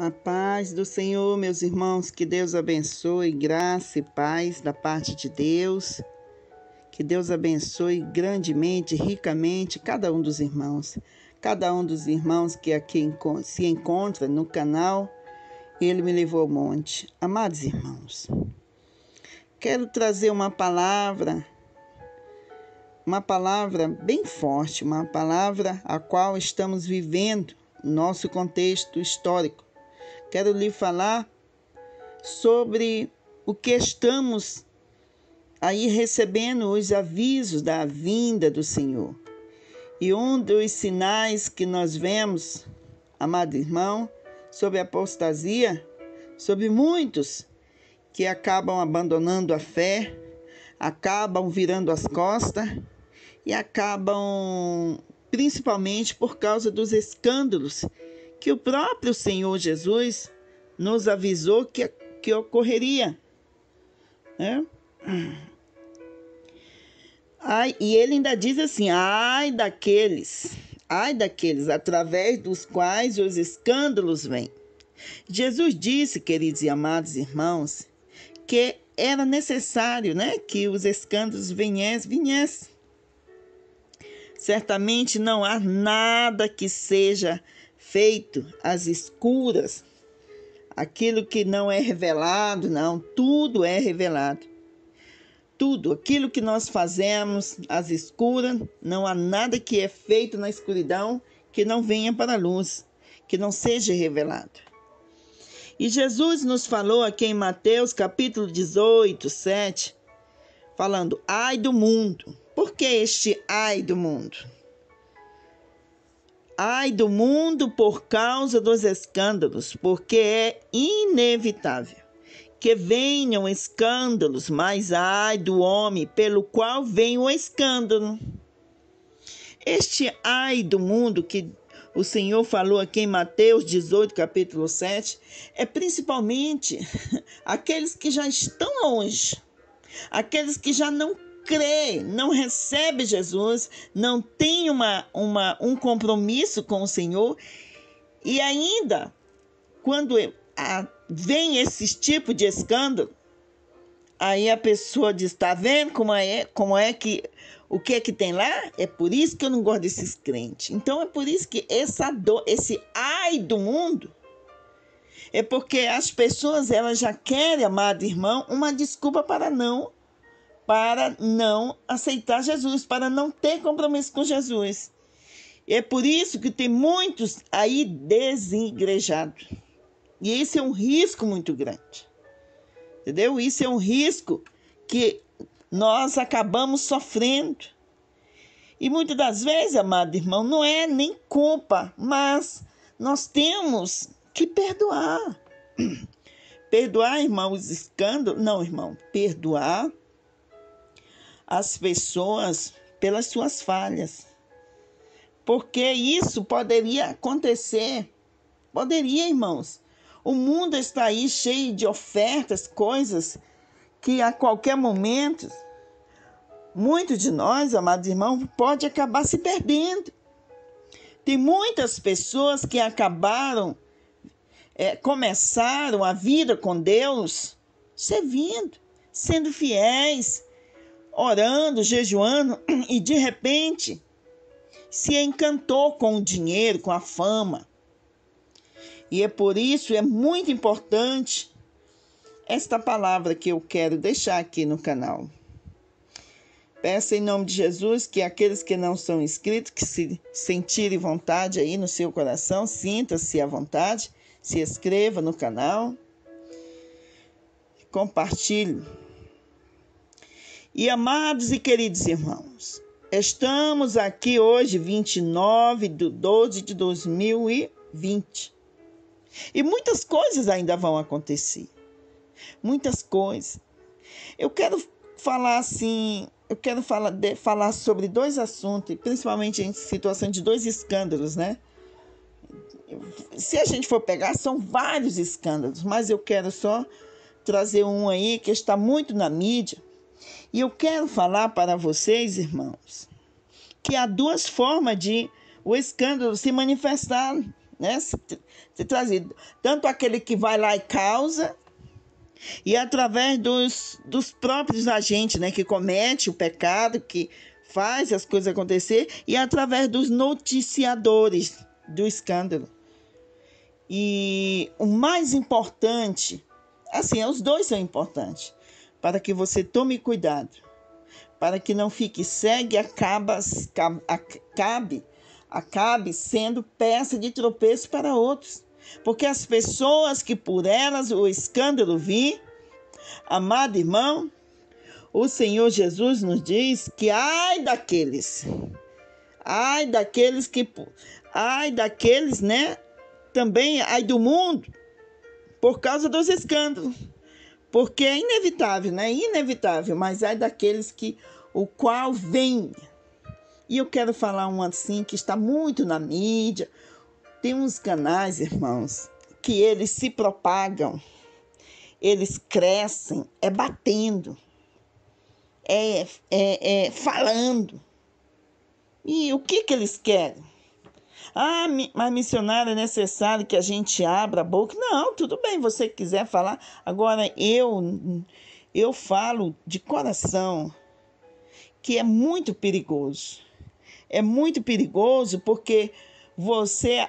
A paz do Senhor, meus irmãos, que Deus abençoe, graça e paz da parte de Deus. Que Deus abençoe grandemente, ricamente cada um dos irmãos. Cada um dos irmãos que aqui se encontra no canal, Ele me levou ao monte. Amados irmãos, quero trazer uma palavra bem forte, uma palavra a qual estamos vivendo no nosso contexto histórico. Quero lhe falar sobre o que estamos aí recebendo os avisos da vinda do Senhor. E um dos sinais que nós vemos, amado irmão, sobre a apostasia, sobre muitos que acabam abandonando a fé, acabam virando as costas e acabam principalmente por causa dos escândalos que o próprio Senhor Jesus nos avisou que ocorreria, né? E ele ainda diz assim, ai daqueles através dos quais os escândalos vêm. Jesus disse, queridos e amados irmãos, que era necessário, né, que os escândalos viessem. Certamente não há nada que seja feito às escuras, aquilo que não é revelado, não, tudo é revelado. Tudo, aquilo que nós fazemos às escuras, não há nada que é feito na escuridão que não venha para a luz, que não seja revelado. E Jesus nos falou aqui em Mateus capítulo 18, 7, falando, ai do mundo. Por que este ai do mundo? Ai do mundo por causa dos escândalos, porque é inevitável que venham escândalos, mas ai do homem pelo qual vem o escândalo. Este ai do mundo que o Senhor falou aqui em Mateus 18, capítulo 7, é principalmente aqueles que já estão longe, aqueles que já não crê, não recebe Jesus, não tem um compromisso com o Senhor, e ainda, quando vem esse tipo de escândalo, aí a pessoa diz, está vendo o que é que tem lá? É por isso que eu não gosto desses crentes. Então é por isso que essa dor, esse ai do mundo, é porque as pessoas elas já querem, amado irmão, uma desculpa para não aceitar Jesus, para não ter compromisso com Jesus. E é por isso que tem muitos aí desigrejados. E esse é um risco muito grande. Entendeu? Isso é um risco que nós acabamos sofrendo. E muitas das vezes, amado irmão, não é nem culpa, mas nós temos que perdoar. Perdoar, irmão, os escândalos. Não, irmão, perdoar as pessoas pelas suas falhas. Porque isso poderia acontecer. Poderia, irmãos. O mundo está aí cheio de ofertas, coisas que a qualquer momento, muitos de nós, amados irmãos, pode acabar se perdendo. Tem muitas pessoas que começaram a vida com Deus, servindo, sendo fiéis, orando, jejuando, e de repente se encantou com o dinheiro, com a fama. E é por isso, é muito importante esta palavra que eu quero deixar aqui no canal. Peço em nome de Jesus que aqueles que não são inscritos, que se sentirem vontade aí no seu coração, sinta-se à vontade, se inscreva no canal, compartilhe. E amados e queridos irmãos, estamos aqui hoje, 29/12/2020. E muitas coisas ainda vão acontecer. Muitas coisas. Eu quero falar falar sobre dois assuntos, principalmente em situação de dois escândalos, né? Se a gente for pegar, são vários escândalos, mas eu quero só trazer um aí que está muito na mídia. E eu quero falar para vocês, irmãos, que há duas formas de o escândalo se manifestar né, ser trazido. Tanto aquele que vai lá e causa, e através dos próprios agentes, né, que comete o pecado, que faz as coisas acontecer, e através dos noticiadores do escândalo. E o mais importante, assim, os dois são importantes, para que você tome cuidado, para que não fique cego e acabe sendo peça de tropeço para outros. Porque as pessoas que por elas o escândalo vir, amado irmão, o Senhor Jesus nos diz que ai daqueles, né? Também ai do mundo, por causa dos escândalos. Porque é inevitável, né? Inevitável, mas ai daqueles que o qual vem. E eu quero falar um assim que está muito na mídia. Tem uns canais, irmãos, que eles se propagam, eles crescem, batendo, falando. E o que eles querem? Ah, mas missionário, é necessário que a gente abra a boca? Não, tudo bem, você quiser falar. Agora, eu falo de coração que é muito perigoso. É muito perigoso porque você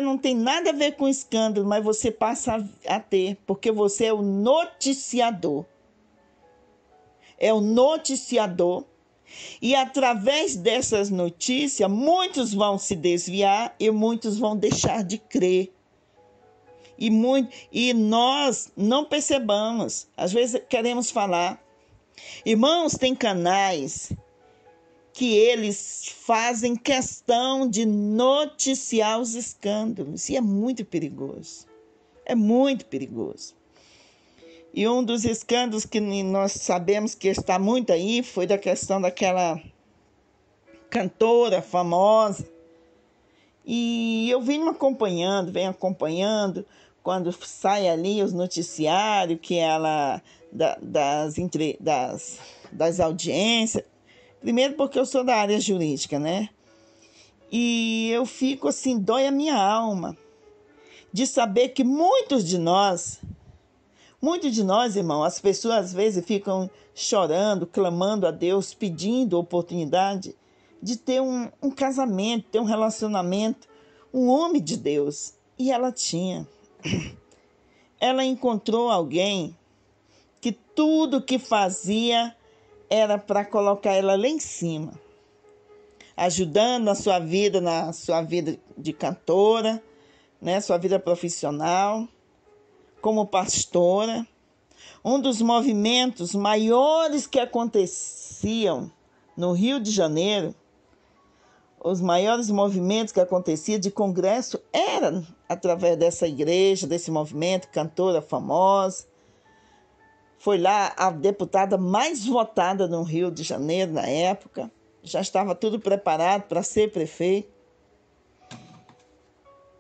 não tem nada a ver com escândalo, mas você passa a ter, porque você é o noticiador. É o noticiador. E através dessas notícias, muitos vão se desviar e muitos vão deixar de crer. E nós não percebamos. Às vezes queremos falar. Irmãos, tem canais que eles fazem questão de noticiar os escândalos. E é muito perigoso. É muito perigoso. E um dos escândalos que nós sabemos que está muito aí foi da questão daquela cantora famosa. E eu venho acompanhando, quando sai ali os noticiários, que ela, das audiências. Primeiro porque eu sou da área jurídica, né? E eu fico assim, dói a minha alma, de saber que muitos de nós, irmão, as pessoas às vezes ficam chorando, clamando a Deus, pedindo oportunidade de ter um casamento, ter um relacionamento, um homem de Deus. E ela tinha. Ela encontrou alguém que tudo que fazia era para colocar ela lá em cima, ajudando na sua vida de cantora, né, sua vida profissional, como pastora. Um dos movimentos maiores que aconteciam no Rio de Janeiro, os maiores movimentos que aconteciam de congresso eram através dessa igreja, desse movimento, cantora famosa. Foi lá a deputada mais votada no Rio de Janeiro na época. Já estava tudo preparado para ser prefeito.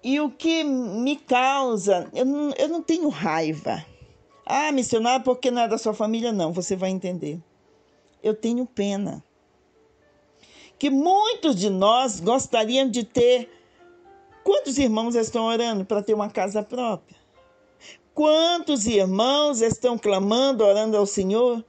E o que me causa, eu não tenho raiva. Ah, missionário, porque não é da sua família? Não, você vai entender. Eu tenho pena. Que muitos de nós gostariam de ter. Quantos irmãos estão orando para ter uma casa própria? Quantos irmãos estão clamando, orando ao Senhor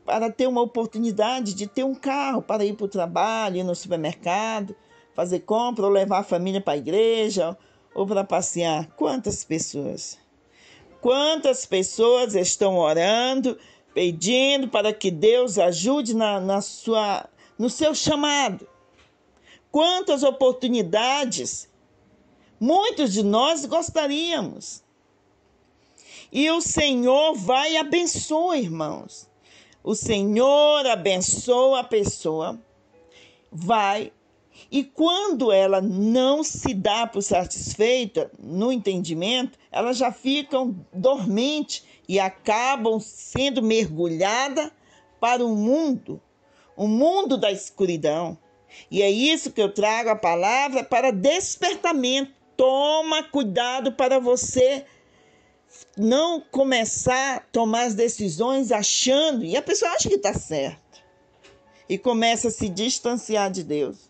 para ter uma oportunidade de ter um carro para ir para o trabalho, ir no supermercado, fazer compra ou levar a família para a igreja ou para passear? Quantas pessoas? Quantas pessoas estão orando, pedindo para que Deus ajude no seu chamado? Quantas oportunidades muitos de nós gostaríamos. E o Senhor vai e abençoa, irmãos. O Senhor abençoa a pessoa, vai. E quando ela não se dá por satisfeita no entendimento, elas já ficam dormentes e acabam sendo mergulhadas para o mundo da escuridão. E é isso que eu trago a palavra para despertamento. Toma cuidado para você não começar a tomar as decisões achando, e a pessoa acha que está certo, e começa a se distanciar de Deus.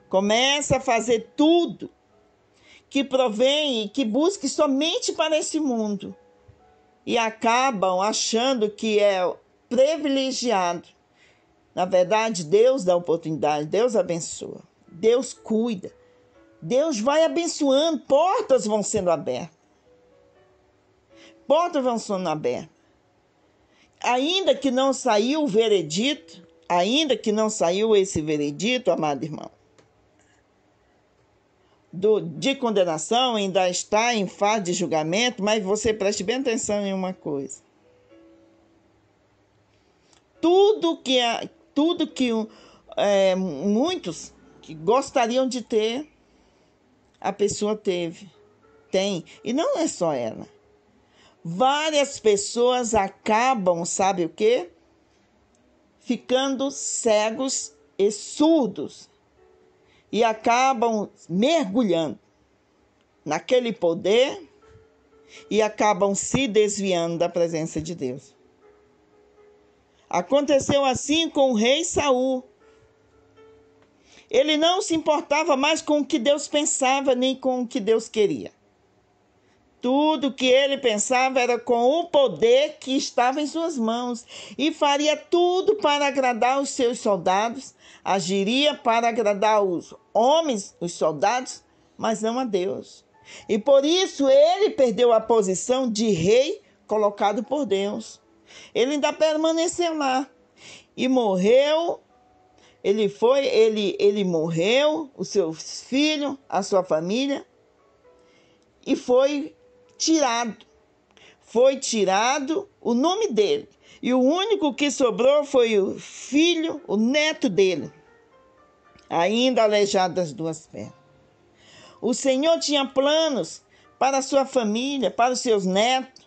Começa a fazer tudo que provém e que busca somente para esse mundo e acabam achando que é privilegiado. Na verdade, Deus dá oportunidade, Deus abençoa, Deus cuida, Deus vai abençoando, portas vão sendo abertas. Portas vão sendo abertas. Ainda que não saiu o veredito, ainda que não saiu esse veredito, amado irmão, de condenação, ainda está em fase de julgamento, mas você preste bem atenção em uma coisa. Tudo que muitos que gostariam de ter, a pessoa tem. E não é só ela. Várias pessoas acabam, sabe o quê? Ficando cegos e surdos. E acabam mergulhando naquele poder e acabam se desviando da presença de Deus. Aconteceu assim com o rei Saul. Ele não se importava mais com o que Deus pensava, nem com o que Deus queria. Tudo que ele pensava era com o poder que estava em suas mãos e faria tudo para agradar os seus soldados, agiria para agradar os homens, os soldados, mas não a Deus. E por isso ele perdeu a posição de rei colocado por Deus. Ele ainda permaneceu lá e morreu. Ele morreu, os seus filhos, a sua família, e foi tirado o nome dele. E o único que sobrou foi o filho, o neto dele, ainda aleijado das duas pernas. O Senhor tinha planos para a sua família, para os seus netos.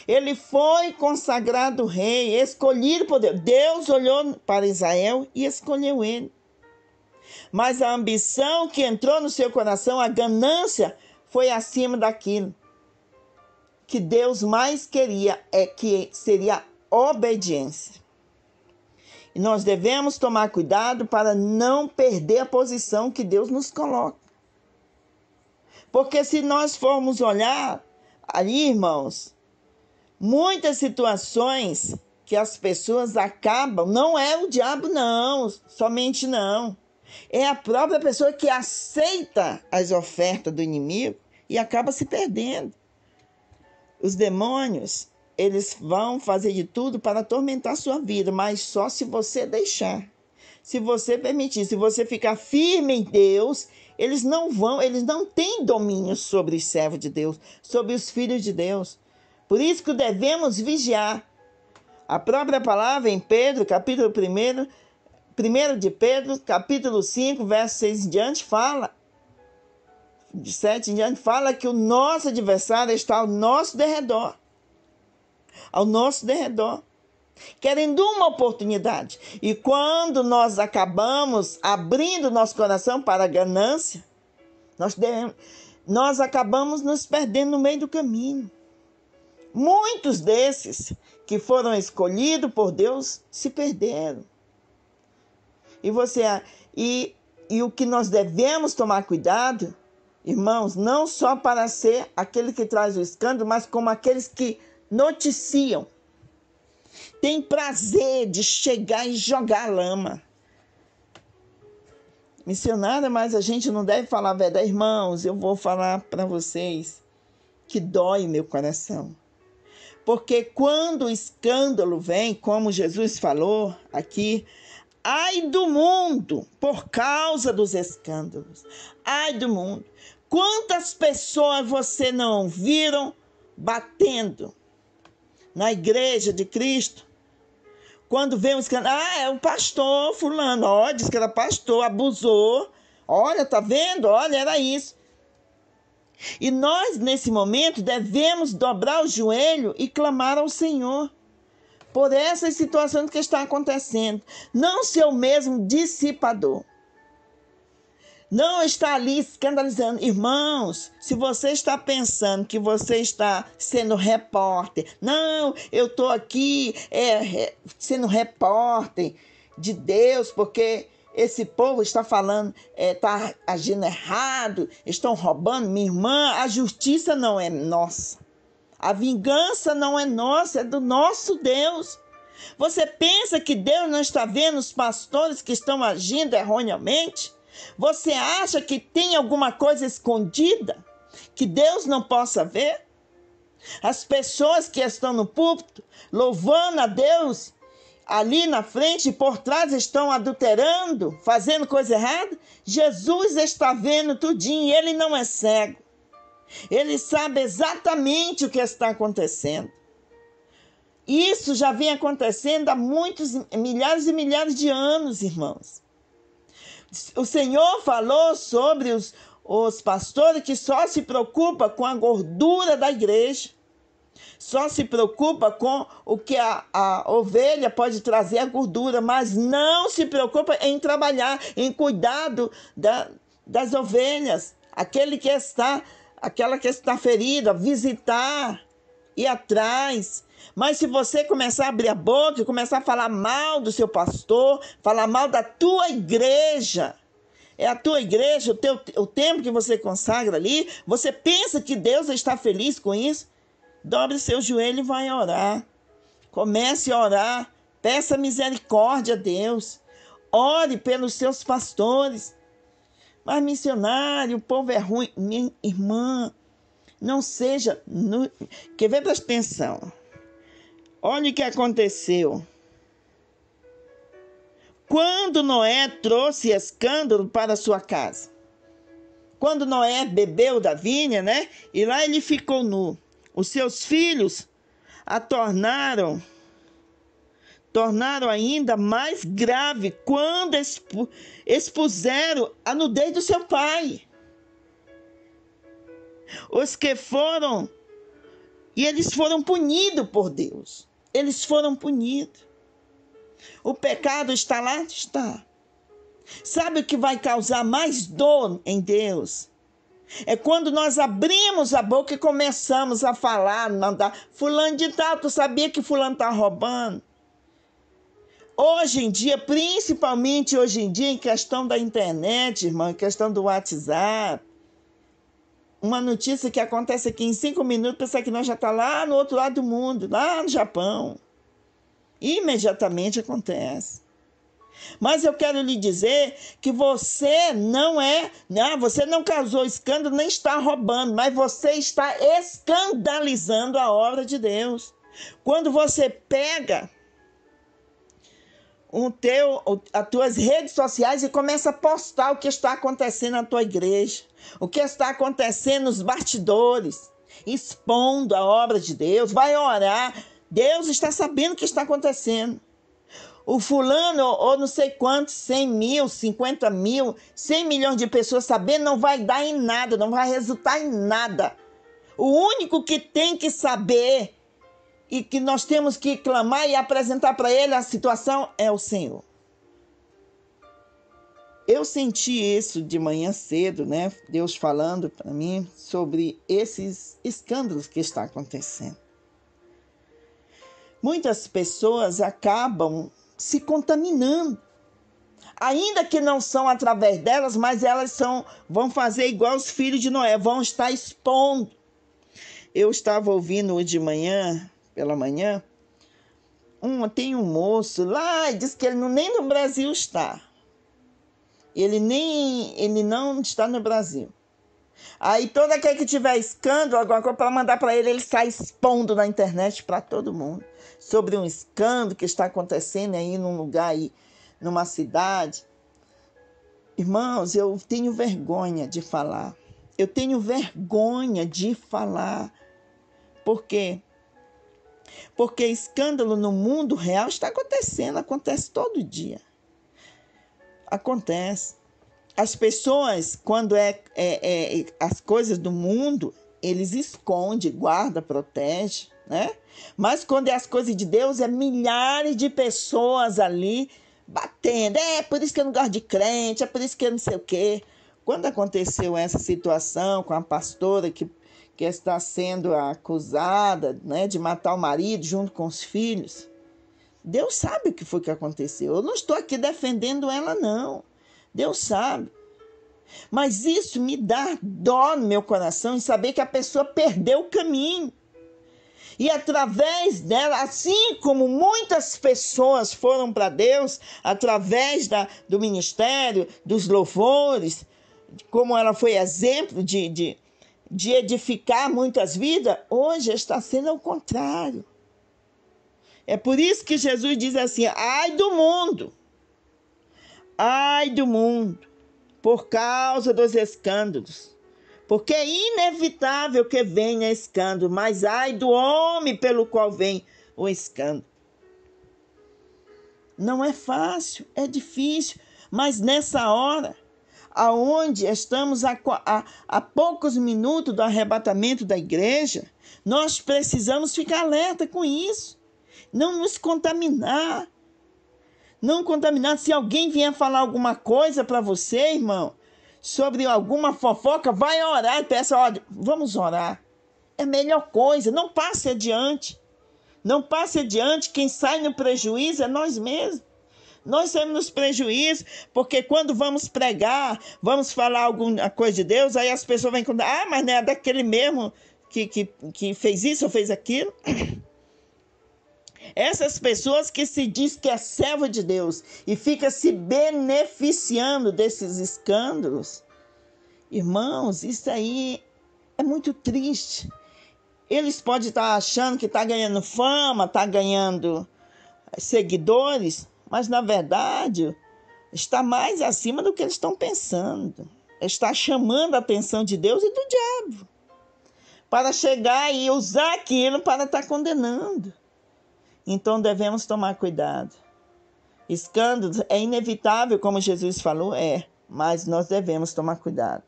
Ele foi consagrado rei, escolhido por Deus. Deus olhou para Israel e escolheu ele. Mas a ambição que entrou no seu coração, a ganância, foi acima daquilo que Deus mais queria, que seria obediência. E nós devemos tomar cuidado para não perder a posição que Deus nos coloca. Porque se nós formos olhar ali, irmãos, muitas situações que as pessoas acabam, não é o diabo não, somente não. É a própria pessoa que aceita as ofertas do inimigo e acaba se perdendo. Os demônios, eles vão fazer de tudo para atormentar a sua vida, mas só se você deixar. Se você permitir, se você ficar firme em Deus, eles não têm domínio sobre os servos de Deus, sobre os filhos de Deus. Por isso que devemos vigiar. A própria palavra em Pedro, capítulo 1 de Pedro, capítulo 5, verso 6 em diante, fala, de 7 em diante, fala que o nosso adversário está ao nosso derredor. Ao nosso derredor. Querendo uma oportunidade. E quando nós acabamos abrindo nosso coração para a ganância, nós acabamos nos perdendo no meio do caminho. Muitos desses que foram escolhidos por Deus se perderam. E o que nós devemos tomar cuidado, irmãos, não só para ser aquele que traz o escândalo, mas como aqueles que noticiam. Tem prazer de chegar e jogar a lama. Missionária, mas a gente não deve falar a verdade. Irmãos, eu vou falar para vocês que dói meu coração. Porque quando o escândalo vem, como Jesus falou aqui, ai do mundo por causa dos escândalos. Ai do mundo. Quantas pessoas você não viram batendo na igreja de Cristo? Quando vem um escândalo, é o pastor fulano, diz que era pastor, abusou. Olha, tá vendo? Olha, era isso. E nós, nesse momento, devemos dobrar o joelho e clamar ao Senhor por essas situações que estão acontecendo. Não ser o mesmo dissipador. Não está ali escandalizando. Irmãos, se você está pensando que você está sendo repórter, não, eu estou aqui sendo repórter de Deus, porque esse povo está falando, está agindo errado, estão roubando. Minha irmã, a justiça não é nossa. A vingança não é nossa, é do nosso Deus. Você pensa que Deus não está vendo os pastores que estão agindo erroneamente? Você acha que tem alguma coisa escondida que Deus não possa ver? As pessoas que estão no púlpito louvando a Deus, ali na frente e por trás estão adulterando, fazendo coisa errada. Jesus está vendo tudinho, ele não é cego. Ele sabe exatamente o que está acontecendo. Isso já vem acontecendo há muitos, milhares e milhares de anos, irmãos. O Senhor falou sobre os pastores que só se preocupam com a gordura da igreja. Só se preocupa com o que a ovelha pode trazer a gordura, mas não se preocupa em trabalhar, em cuidado das ovelhas. Aquela que está ferida, visitar, ir atrás. Mas se você começar a abrir a boca e começar a falar mal do seu pastor, falar mal da tua igreja, é a tua igreja, o tempo que você consagra ali, você pensa que Deus está feliz com isso? Dobre seu joelho e vai orar. Comece a orar. Peça misericórdia a Deus. Ore pelos seus pastores. Mas missionário, o povo é ruim. Minha irmã, não seja... Quer ver? Presta atenção. Olha o que aconteceu. Quando Noé trouxe escândalo para sua casa. Quando Noé bebeu da vinha, né? E lá ele ficou nu. Os seus filhos a tornaram ainda mais grave quando expuseram a nudez do seu pai. Os que foram, e eles foram punidos por Deus. Eles foram punidos. O pecado está lá? Está. Sabe o que vai causar mais dor em Deus? É quando nós abrimos a boca e começamos a falar, mandar, fulano de tal, tu sabia que fulano está roubando? Hoje em dia, principalmente hoje em dia, em questão da internet, irmão, em questão do WhatsApp, uma notícia que acontece aqui em 5 minutos, pensa que nós já está lá no outro lado do mundo, lá no Japão. Imediatamente acontece. Mas eu quero lhe dizer que você você não causou escândalo, nem está roubando, mas você está escandalizando a obra de Deus. Quando você pega as tuas redes sociais e começa a postar o que está acontecendo na tua igreja, o que está acontecendo nos bastidores, expondo a obra de Deus, vai orar. Deus está sabendo o que está acontecendo. O fulano, ou não sei quantos, 100 mil, 50 mil, 100 milhões de pessoas sabendo, não vai dar em nada, não vai resultar em nada. O único que tem que saber e que nós temos que clamar e apresentar para ele a situação é o Senhor. Eu senti isso de manhã cedo, né? Deus falando para mim sobre esses escândalos que estão acontecendo. Muitas pessoas acabam se contaminando, ainda que não são através delas, mas elas vão fazer igual os filhos de Noé, vão estar expondo. Eu estava ouvindo hoje de manhã, pela manhã, tem um moço lá e diz que ele nem no Brasil está. Ele não está no Brasil. Aí todo aquele que tiver escândalo, alguma coisa para mandar para ele, ele sai expondo na internet para todo mundo sobre um escândalo que está acontecendo aí num lugar aí, numa cidade. Irmãos, eu tenho vergonha de falar. Eu tenho vergonha de falar. Por quê? Porque escândalo no mundo real está acontecendo, acontece todo dia. Acontece. As pessoas, quando as coisas do mundo, eles escondem, guardam, protegem, né? Mas quando é as coisas de Deus, é milhares de pessoas ali batendo. É por isso que eu não gosto de crente, é por isso que eu não sei o quê. Quando aconteceu essa situação com a pastora que está sendo acusada, né, de matar o marido junto com os filhos, Deus sabe o que foi que aconteceu. Eu não estou aqui defendendo ela, não. Deus sabe. Mas isso me dá dó no meu coração em saber que a pessoa perdeu o caminho. E através dela, assim como muitas pessoas foram para Deus, através do ministério, dos louvores, como ela foi exemplo de edificar muitas vidas, hoje está sendo ao contrário. É por isso que Jesus diz assim: ai do mundo, por causa dos escândalos. Porque é inevitável que venha escândalo, mas ai do homem pelo qual vem o escândalo. Não é fácil, é difícil, mas nessa hora, aonde estamos a poucos minutos do arrebatamento da igreja, nós precisamos ficar alerta com isso. Não nos contaminar. Não contaminar. Se alguém vier falar alguma coisa para você, irmão, sobre alguma fofoca, vai orar e peça: olha, vamos orar. É a melhor coisa. Não passe adiante. Não passe adiante. Quem sai no prejuízo é nós mesmos. Nós temos nos prejuízos, porque quando vamos pregar, vamos falar alguma coisa de Deus, aí as pessoas vêm contar: mas não é daquele mesmo que fez isso ou fez aquilo. Essas pessoas que se diz que é servo de Deus e fica se beneficiando desses escândalos, irmãos, isso aí é muito triste. Eles podem estar achando que está ganhando fama, está ganhando seguidores, mas na verdade está mais acima do que eles estão pensando. Está chamando a atenção de Deus e do diabo para chegar e usar aquilo para estar condenando. Então devemos tomar cuidado. Escândalos é inevitável, como Jesus falou, mas nós devemos tomar cuidado.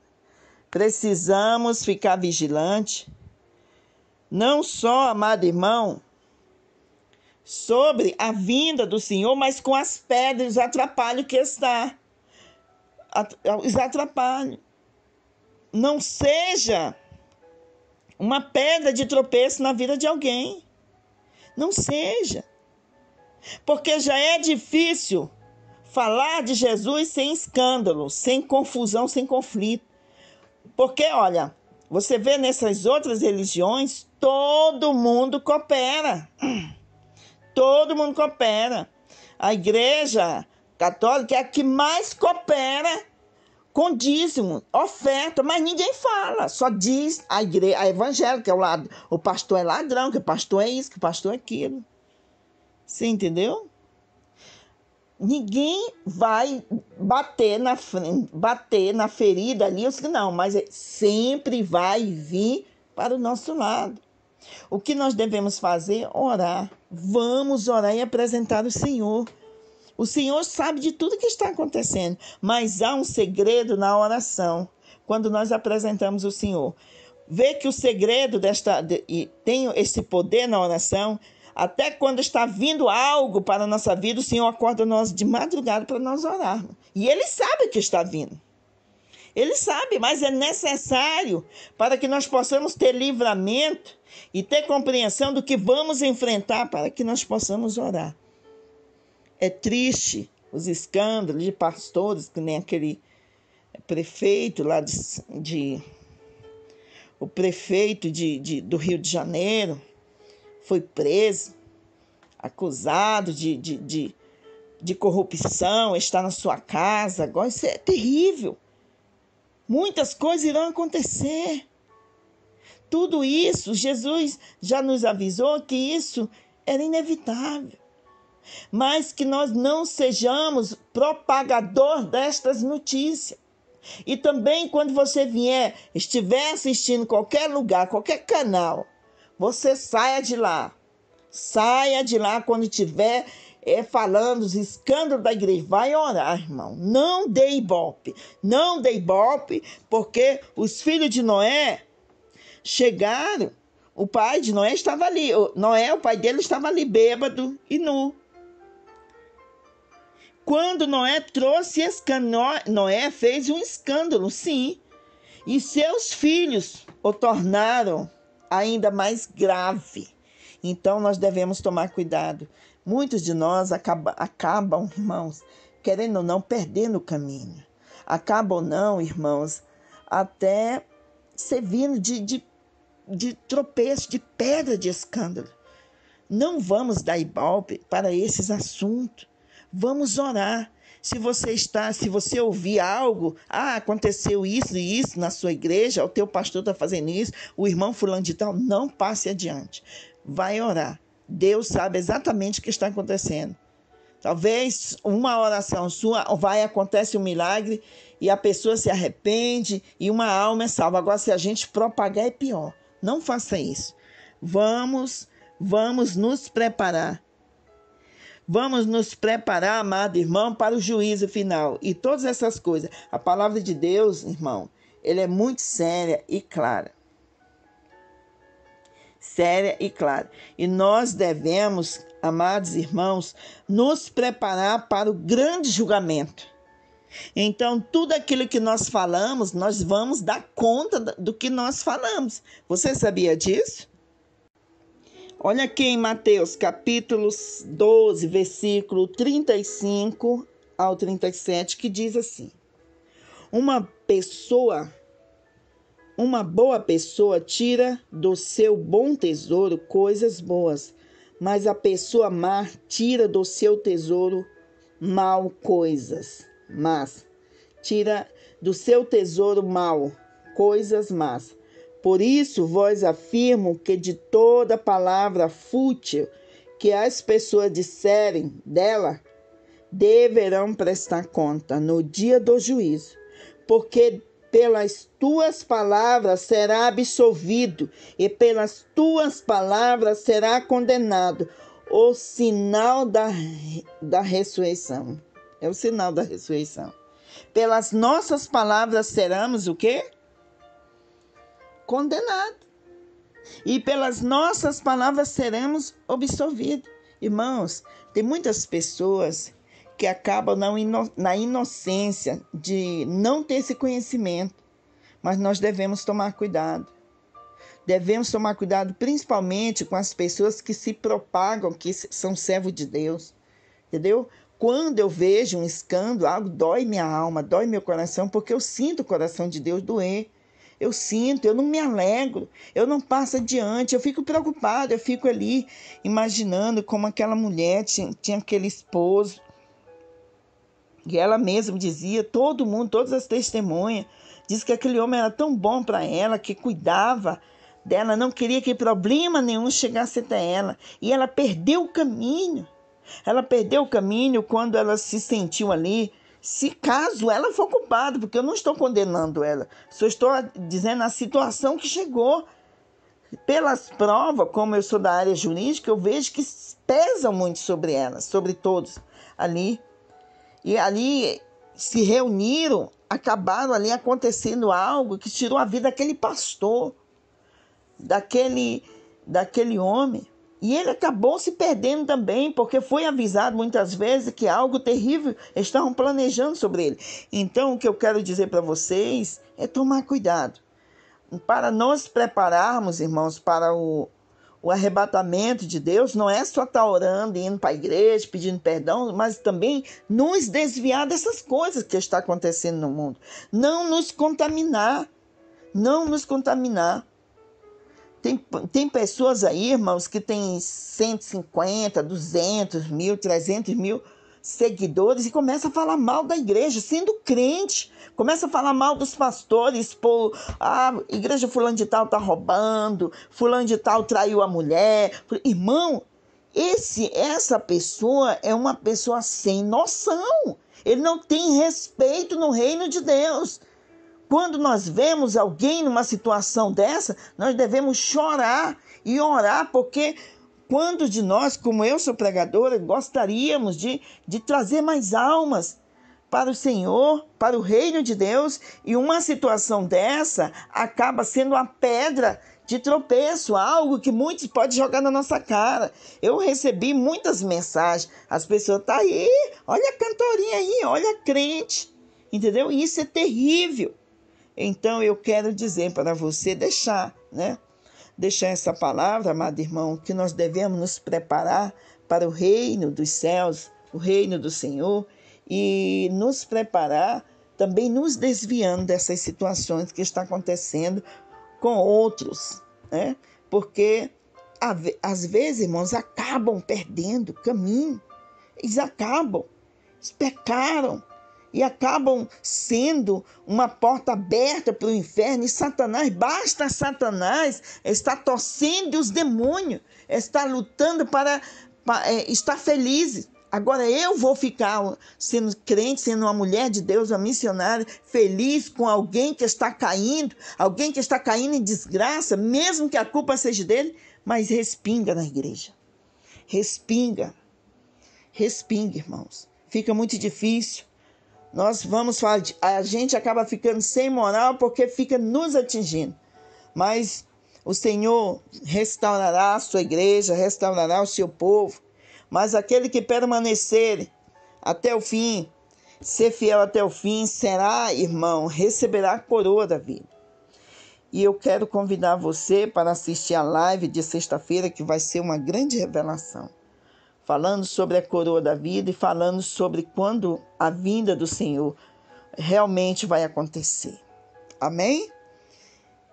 Precisamos ficar vigilantes, não só, amado irmão, sobre a vinda do Senhor, mas com as pedras, os atrapalhos que está. Os atrapalhos. Não seja uma pedra de tropeço na vida de alguém. Não seja. Porque já é difícil falar de Jesus sem escândalo, sem confusão, sem conflito. Porque, olha, você vê nessas outras religiões, todo mundo coopera. Todo mundo coopera. A igreja católica é a que mais coopera com dízimo, oferta, mas ninguém fala, só diz a igreja, a evangélica, o pastor é ladrão, que o pastor é isso, que o pastor é aquilo. Você entendeu? Ninguém vai bater na ferida ali, não, mas sempre vai vir para o nosso lado. O que nós devemos fazer? Orar. Vamos orar e apresentar o Senhor. O Senhor sabe de tudo que está acontecendo, mas há um segredo na oração, quando nós apresentamos o Senhor. Vê que o segredo tem esse poder na oração. Até quando está vindo algo para a nossa vida, o Senhor acorda nós de madrugada para nós orarmos. E Ele sabe que está vindo. Ele sabe, mas é necessário para que nós possamos ter livramento e ter compreensão do que vamos enfrentar para que nós possamos orar. É triste os escândalos de pastores, que nem aquele prefeito lá o prefeito do Rio de Janeiro foi preso, acusado de corrupção, está na sua casa. Agora isso é terrível. Muitas coisas irão acontecer. Tudo isso, Jesus já nos avisou que isso era inevitável. Mas que nós não sejamos propagador destas notícias. E também quando você estiver assistindo qualquer lugar, qualquer canal, você saia de lá. Saia de lá quando estiver falando os escândalos da igreja. Vai orar, irmão. Não dê ibope. Não dê ibope, porque os filhos de Noé chegaram. O pai de Noé estava ali. O pai dele estava ali bêbado e nu. Quando Noé trouxe escândalo, Noé fez um escândalo, sim. E seus filhos o tornaram ainda mais grave. Então nós devemos tomar cuidado. Muitos de nós acabam, irmãos, querendo ou não, perdendo o caminho. Acabam não, irmãos, até servindo de tropeço, de pedra de escândalo. Não vamos dar ibope para esses assuntos. Vamos orar. Se você ouvir algo, aconteceu isso e isso na sua igreja, o teu pastor está fazendo isso, o irmão fulano de tal, não passe adiante. Vai orar. Deus sabe exatamente o que está acontecendo. Talvez uma oração sua acontece um milagre e a pessoa se arrepende e uma alma é salva. Agora, se a gente propagar, é pior. Não faça isso. Vamos nos preparar. Vamos nos preparar, amado irmão, para o juízo final. E todas essas coisas. A palavra de Deus, irmão, ela é muito séria e clara. Séria e clara. E nós devemos, amados irmãos, nos preparar para o grande julgamento. Então, tudo aquilo que nós falamos, nós vamos dar conta do que nós falamos. Você sabia disso? Olha aqui em Mateus, capítulo 12, versículo 35 ao 37, que diz assim: Uma boa pessoa tira do seu bom tesouro coisas boas, mas a pessoa má tira do seu tesouro mal coisas más. Tira do seu tesouro mal coisas más. Por isso vos afirmo que de toda palavra fútil que as pessoas disserem dela, deverão prestar conta no dia do juízo, porque pelas tuas palavras será absolvido e pelas tuas palavras será condenado. O sinal da ressurreição. É o sinal da ressurreição. Pelas nossas palavras seremos o quê? Condenados. E pelas nossas palavras seremos absolvidos. Irmãos, tem muitas pessoas que acabam na inocência de não ter esse conhecimento. Mas nós devemos tomar cuidado. Devemos tomar cuidado principalmente com as pessoas que se propagam, que são servos de Deus. Entendeu? Quando eu vejo um escândalo, algo dói minha alma, dói meu coração, porque eu sinto o coração de Deus doer. Eu sinto, eu não me alegro, eu não passo adiante, eu fico preocupado, eu fico ali imaginando como aquela mulher tinha aquele esposo. E ela mesma dizia, todo mundo, todas as testemunhas, diz que aquele homem era tão bom para ela, que cuidava dela, não queria que problema nenhum chegasse até ela. E ela perdeu o caminho. Ela perdeu o caminho quando ela se sentiu ali. Se caso ela for culpada, porque eu não estou condenando ela, só estou dizendo a situação que chegou. Pelas provas, como eu sou da área jurídica, eu vejo que pesam muito sobre ela, sobre todos ali. E ali se reuniram, acabaram ali acontecendo algo que tirou a vida daquele pastor, daquele homem. E ele acabou se perdendo também, porque foi avisado muitas vezes que algo terrível estavam planejando sobre ele. Então, o que eu quero dizer para vocês é tomar cuidado. Para nos prepararmos, irmãos, para o arrebatamento de Deus, não é só estar orando, indo para a igreja, pedindo perdão, mas também nos desviar dessas coisas que estão acontecendo no mundo. Não nos contaminar. Não nos contaminar. Tem pessoas aí, irmãos, que têm 150, 200 mil, 300 mil seguidores e começa a falar mal da igreja, sendo crente. Começa a falar mal dos pastores, a igreja fulano de tal está roubando, fulano de tal traiu a mulher. Irmão, essa pessoa é uma pessoa sem noção. Ele não tem respeito no reino de Deus. Quando nós vemos alguém numa situação dessa, nós devemos chorar e orar, porque quando de nós, como eu sou pregadora, gostaríamos de trazer mais almas para o Senhor, para o reino de Deus, e uma situação dessa acaba sendo uma pedra de tropeço, algo que muitos podem jogar na nossa cara. Eu recebi muitas mensagens, as pessoas estão aí, olha a cantorinha aí, olha a crente, entendeu? Isso é terrível. Então, eu quero dizer para você deixar essa palavra, amado irmão, que nós devemos nos preparar para o reino dos céus, o reino do Senhor, e nos preparar, também nos desviando dessas situações que estão acontecendo com outros, né? Porque às vezes, irmãos, acabam perdendo o caminho. Eles pecaram e acabam sendo uma porta aberta para o inferno. E Satanás, basta Satanás estar torcendo os demônios, estar lutando para estar feliz. Agora eu vou ficar sendo crente, sendo uma mulher de Deus, uma missionária, feliz com alguém que está caindo em desgraça, mesmo que a culpa seja dele, mas respinga na igreja. Respinga, irmãos. Fica muito difícil. Nós vamos falar, a gente acaba ficando sem moral porque fica nos atingindo. Mas o Senhor restaurará a sua igreja, restaurará o seu povo. Mas aquele que permanecer até o fim, ser fiel até o fim, será, irmão, receberá a coroa da vida. E eu quero convidar você para assistir a live de sexta-feira, que vai ser uma grande revelação. Falando sobre a coroa da vida e falando sobre quando a vinda do Senhor realmente vai acontecer. Amém?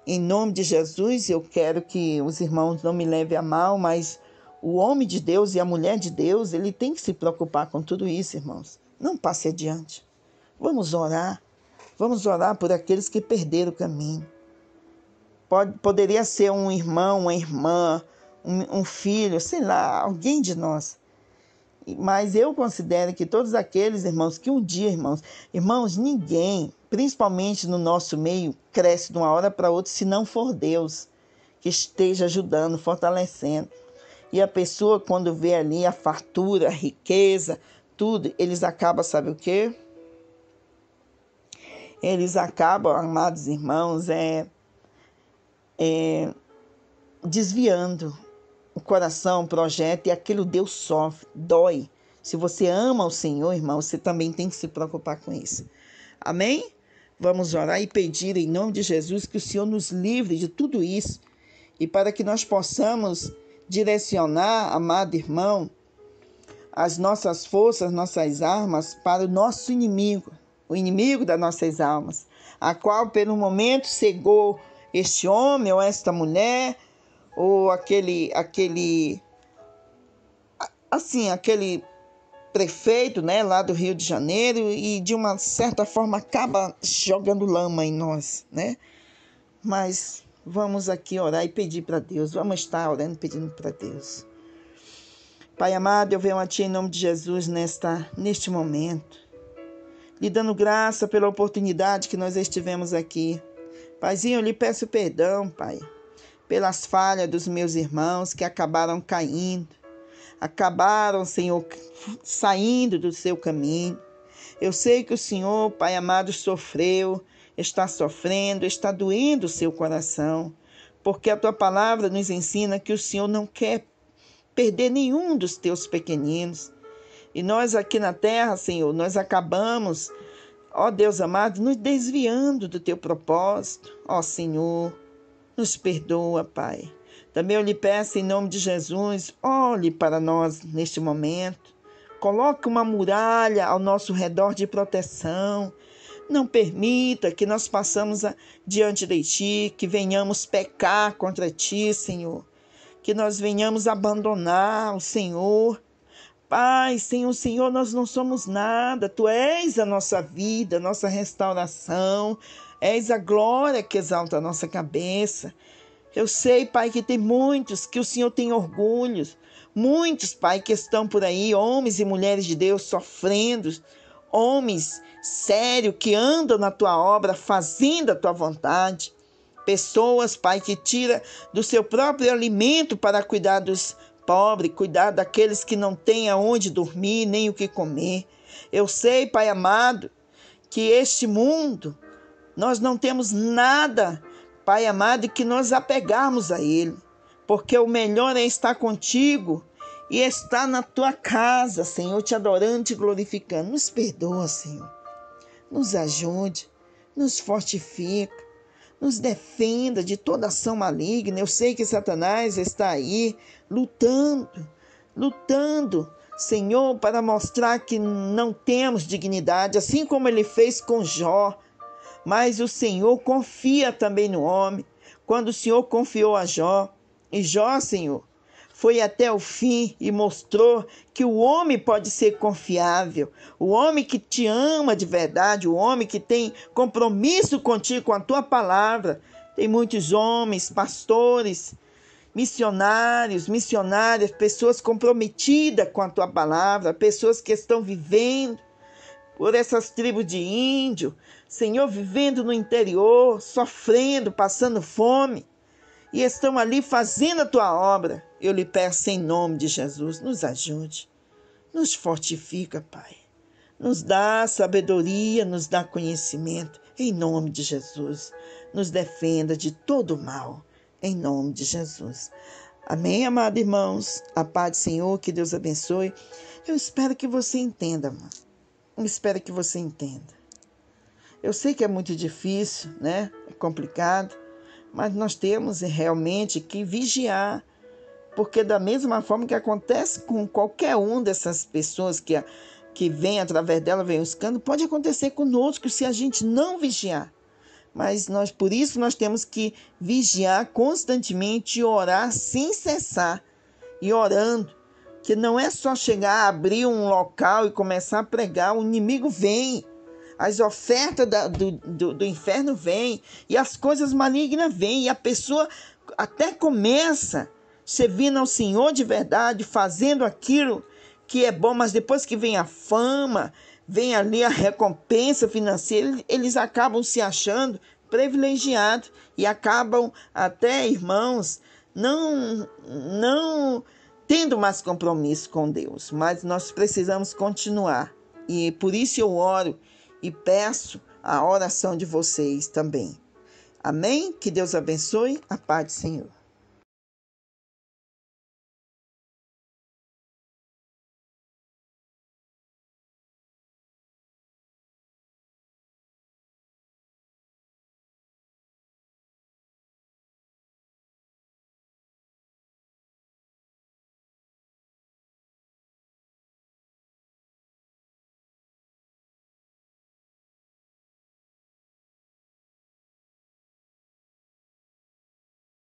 Em nome de Jesus, eu quero que os irmãos não me levem a mal, mas o homem de Deus e a mulher de Deus, ele tem que se preocupar com tudo isso, irmãos. Não passe adiante. Vamos orar. Vamos orar por aqueles que perderam o caminho. Poderia ser um irmão, uma irmã, um filho, sei lá, alguém de nós. Mas eu considero que todos aqueles, irmãos, que um dia, irmãos, ninguém, principalmente no nosso meio, cresce de uma hora para outra se não for Deus que esteja ajudando, fortalecendo. E a pessoa, quando vê ali a fartura, a riqueza, tudo, eles acabam, sabe o quê? Eles acabam, amados irmãos, desviando o coração, o projeto, e aquilo Deus sofre, dói. Se você ama o Senhor, irmão, você também tem que se preocupar com isso. Amém? Vamos orar e pedir em nome de Jesus que o Senhor nos livre de tudo isso e para que nós possamos direcionar, amado irmão, as nossas forças, nossas armas para o nosso inimigo, o inimigo das nossas almas, a qual pelo momento cegou este homem ou esta mulher, ou aquele prefeito, né, lá do Rio de Janeiro, e de uma certa forma acaba jogando lama em nós, né? Mas vamos aqui orar e pedir para Deus. Vamos estar orando e pedindo para Deus. Pai amado, eu venho a Ti em nome de Jesus neste momento, lhe dando graça pela oportunidade que nós estivemos aqui. Paizinho, eu lhe peço perdão, Pai, pelas falhas dos meus irmãos que acabaram caindo, acabaram, Senhor, saindo do seu caminho. Eu sei que o Senhor, Pai amado, sofreu, está sofrendo, está doendo o seu coração, porque a Tua palavra nos ensina que o Senhor não quer perder nenhum dos Teus pequeninos. E nós aqui na terra, Senhor, nós acabamos, ó Deus amado, nos desviando do Teu propósito. Ó Senhor, nos perdoa, Pai. Também eu lhe peço em nome de Jesus, olhe para nós neste momento. Coloque uma muralha ao nosso redor de proteção. Não permita que nós passemos diante de Ti, que venhamos pecar contra Ti, Senhor. Que nós venhamos abandonar o Senhor. Pai, sem o Senhor nós não somos nada. Tu és a nossa vida, a nossa restauração. És a glória que exalta a nossa cabeça. Eu sei, Pai, que tem muitos que o Senhor tem orgulho. Muitos, Pai, que estão por aí, homens e mulheres de Deus, sofrendo. Homens sérios que andam na Tua obra, fazendo a Tua vontade. Pessoas, Pai, que tiram do seu próprio alimento para cuidar dos pobres, cuidar daqueles que não têm aonde dormir, nem o que comer. Eu sei, Pai amado, que este mundo, nós não temos nada, Pai amado, que nós apegarmos a Ele, porque o melhor é estar contigo e estar na Tua casa, Senhor, te adorando, te glorificando. Nos perdoa, Senhor, nos ajude, nos fortifica, nos defenda de toda ação maligna. Eu sei que Satanás está aí lutando, lutando, Senhor, para mostrar que não temos dignidade, assim como ele fez com Jó. Mas o Senhor confia também no homem, quando o Senhor confiou a Jó. E Jó, Senhor, foi até o fim e mostrou que o homem pode ser confiável. O homem que te ama de verdade, o homem que tem compromisso contigo, com a tua palavra. Tem muitos homens, pastores, missionárias, pessoas comprometidas com a tua palavra, pessoas que estão vivendo por essas tribos de índio, Senhor, vivendo no interior, sofrendo, passando fome, e estão ali fazendo a tua obra. Eu lhe peço em nome de Jesus, nos ajude, nos fortifica, Pai. Nos dá sabedoria, nos dá conhecimento, em nome de Jesus. Nos defenda de todo mal, em nome de Jesus. Amém, amados irmãos? A paz do Senhor, que Deus abençoe. Eu espero que você entenda, mano. Eu espero que você entenda. Eu sei que é muito difícil, né? É complicado, mas nós temos realmente que vigiar, porque da mesma forma que acontece com qualquer um dessas pessoas que vem através dela, vem o escândalo, pode acontecer conosco se a gente não vigiar. Mas por isso nós temos que vigiar constantemente e orar sem cessar. E orando, que não é só chegar, abrir um local e começar a pregar. O inimigo vem, as ofertas do inferno vêm, e as coisas malignas vêm, e a pessoa até começa servindo ao Senhor de verdade, fazendo aquilo que é bom, mas depois que vem a fama, vem ali a recompensa financeira, eles acabam se achando privilegiados e acabam até, irmãos, não tendo mais compromisso com Deus. Mas nós precisamos continuar, e por isso eu oro e peço a oração de vocês também. Amém? Que Deus abençoe. A paz do Senhor.